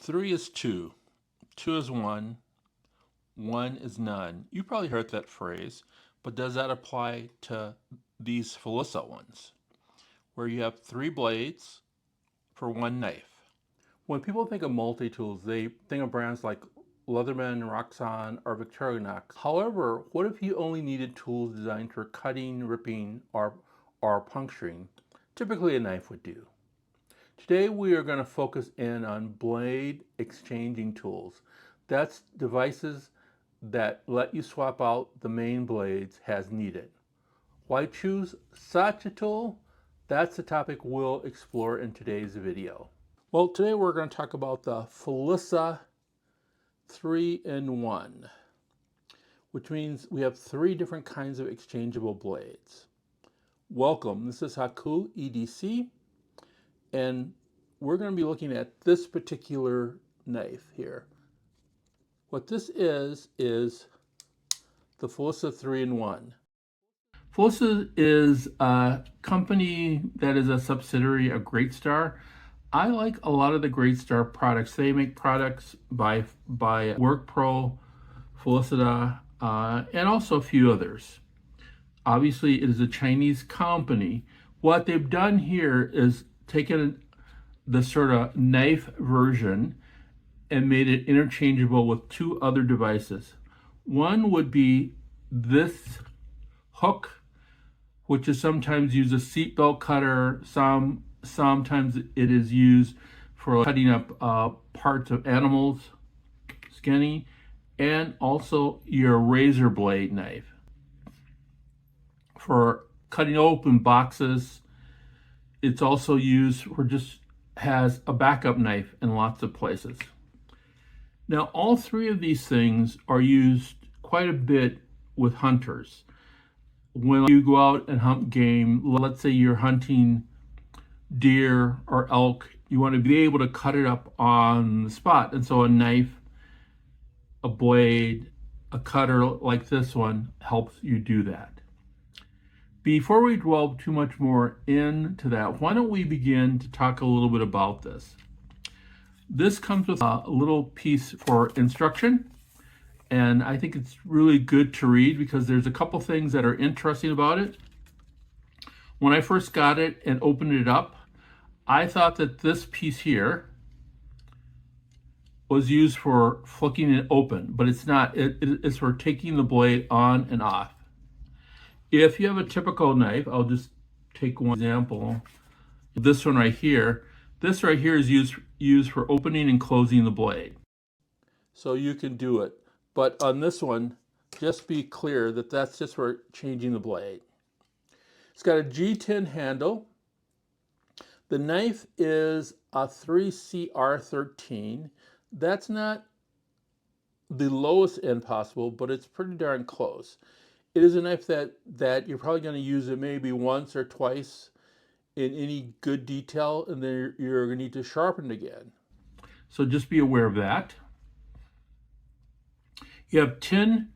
3 is 2, 2 is 1, 1 is none. You probably heard that phrase, but does that apply to these Felissa ones, where you have 3 blades for 1 knife? When people think of multi-tools, they think of brands like Leatherman, Roxxon, or Victorinox. However, what if you only needed tools designed for cutting, ripping, or puncturing? Typically a knife would do. Today we are going to focus in on blade exchanging tools. That's devices that let you swap out the main blades as needed. Why choose such a tool? That's the topic we'll explore in today's video. Well, today we're going to talk about the Felissa 3-in-1, which means we have 3 different kinds of exchangeable blades. Welcome, this is Haku EDC, and we're going to be looking at this particular knife here. What this is the Felissa 3-in-1. Felissa is a company that is a subsidiary of Great Star. I like a lot of the Great Star products. They make products by WorkPro, Felissa, and also a few others. Obviously, it is a Chinese company. What they've done here is taken the sort of knife version and made it interchangeable with 2 other devices. One would be this hook, which is sometimes used as a seatbelt cutter. Sometimes it is used for cutting up parts of animals, skinning, and also your razor blade knife for cutting open boxes. It's also used for just has a backup knife in lots of places. Now, all 3 of these things are used quite a bit with hunters. When you go out and hunt game, let's say you're hunting deer or elk, you want to be able to cut it up on the spot. And so a knife, a blade, a cutter like this one helps you do that. Before we delve too much more into that, why don't we begin to talk a little bit about this? This comes with a little piece for instruction, and I think it's really good to read because there's a couple things that are interesting about it. When I first got it and opened it up, I thought that this piece here was used for flicking it open, but it's not. It's for taking the blade on and off. If you have a typical knife, I'll just take one example. This one right here. This right here is used for opening and closing the blade. So you can do it. But on this one, just be clear that that's just for changing the blade. It's got a G10 handle. The knife is a 3CR13. That's not the lowest end possible, but it's pretty darn close. It is a knife that you're probably going to use it maybe once or twice in any good detail, and then you're going to need to sharpen it again. So just be aware of that. You have 10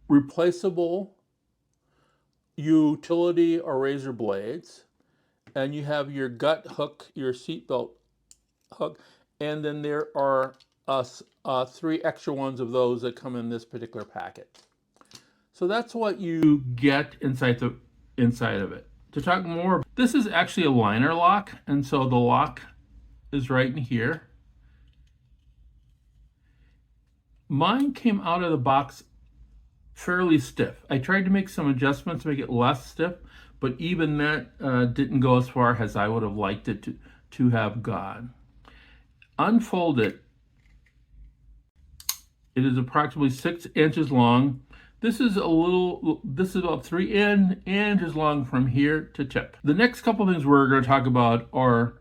replaceable utility or razor blades, and you have your gut hook, your seatbelt hook, and then there are 3 extra ones of those that come in this particular packet. So that's what you get inside of it. To talk more, this is actually a liner lock, and so the lock is right in here. Mine came out of the box fairly stiff. I tried to make some adjustments to make it less stiff, but even that didn't go as far as I would have liked it to have gone. Unfold it. It is approximately 6 inches long. This is about 3 inches long from here to tip. The next couple things we're going to talk about are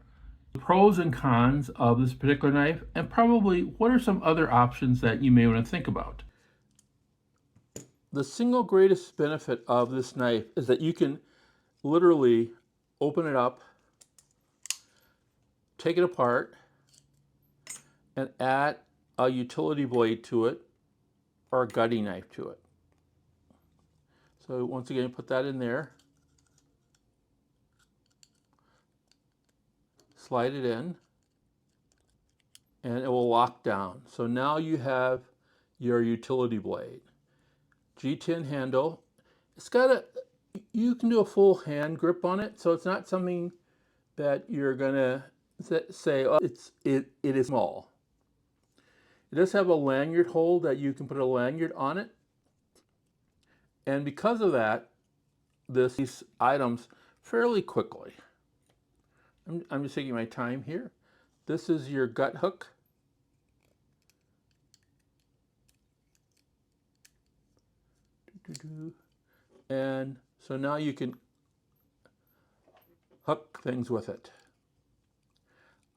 the pros and cons of this particular knife, and probably what are some other options that you may want to think about. The single greatest benefit of this knife is that you can literally open it up, take it apart, and add a utility blade to it or a gutting knife to it. So once again, put that in there, slide it in, and it will lock down. So now you have your utility blade. G10 handle. It's got a, you can do a full hand grip on it, so it's not something that you're gonna say, oh, it is small. It does have a lanyard hole that you can put a lanyard on it. And because of that, these items fairly quickly. I'm just taking my time here. This is your gut hook. And so now you can hook things with it.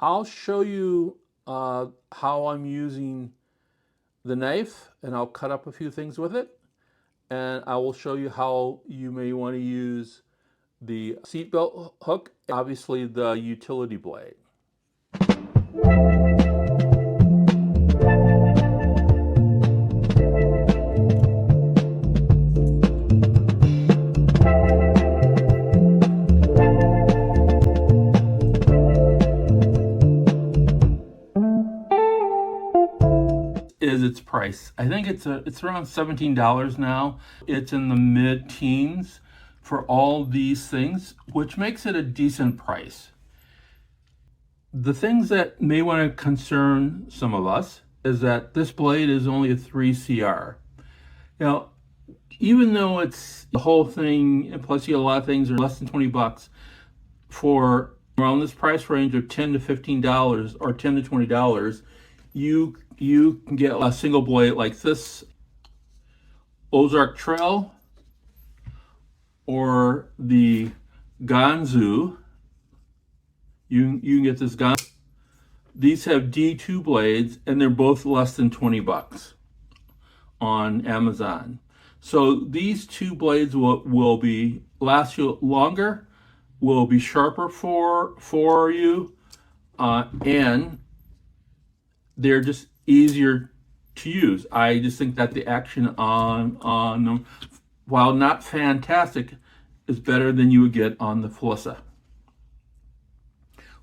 I'll show you how I'm using the knife, and I'll cut up a few things with it. And I will show you how you may want to use the seatbelt hook, obviously the utility blade. Is its price. I think it's around $17 now. It's in the mid-teens for all these things, which makes it a decent price. The things that may want to concern some of us is that this blade is only a 3CR. Now, even though it's the whole thing, and plus you get a lot of things are less than 20 bucks, for around this price range of $10 to $15 or $10 to $20, you can get a single blade like this Ozark Trail or the Ganzu. You can get this Ganzu. These have D2 blades, and they're both less than 20 bucks on Amazon. So these two blades will be last you longer, will be sharper for you, and they're just easier to use. I just think that the action on them, while not fantastic, is better than you would get on the Felissa.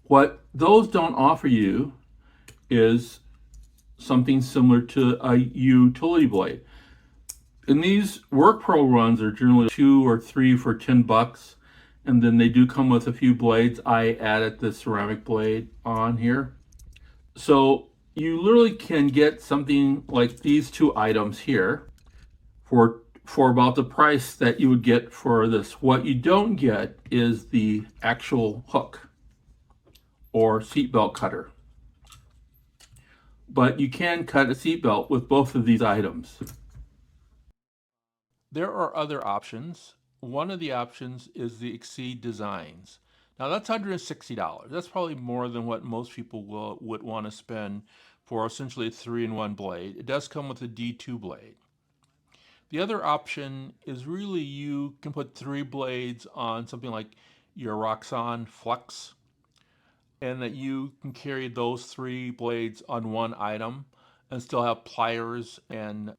What those don't offer you is something similar to a utility blade. And these Work Pro runs are generally 2 or 3 for 10 bucks. And then they do come with a few blades. I added the ceramic blade on here. So you literally can get something like these two items here for about the price that you would get for this. What you don't get is the actual hook or seatbelt cutter. But you can cut a seatbelt with both of these items. There are other options. One of the options is the Exceed Designs. Now that's $160. That's probably more than what most people would want to spend for essentially a 3-in-1 blade. It does come with a D2 blade. The other option is really you can put 3 blades on something like your Roxxon Flex, and that you can carry those 3 blades on one item and still have pliers and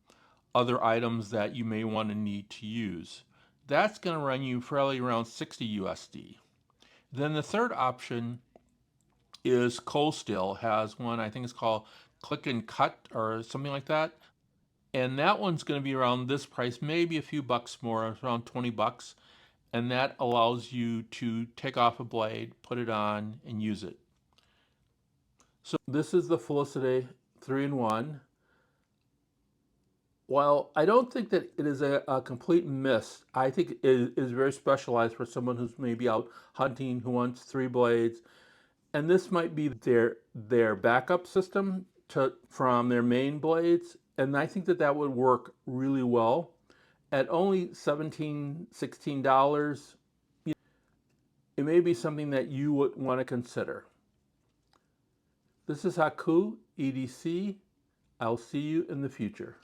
other items that you may want to need to use. That's going to run you probably around 60 USD. Then the third option is Cold Steel has one, I think it's called Click and Cut or something like that. And that one's going to be around this price, maybe a few bucks more, around 20 bucks. And that allows you to take off a blade, put it on, and use it. So this is the Felissa 3-in-1. While I don't think that it is a complete miss, I think it is very specialized for someone who's maybe out hunting who wants 3 blades. And this might be their backup system from their main blades. And I think that would work really well. At only $17, $16, it may be something that you would want to consider. This is Haku, EDC. I'll see you in the future.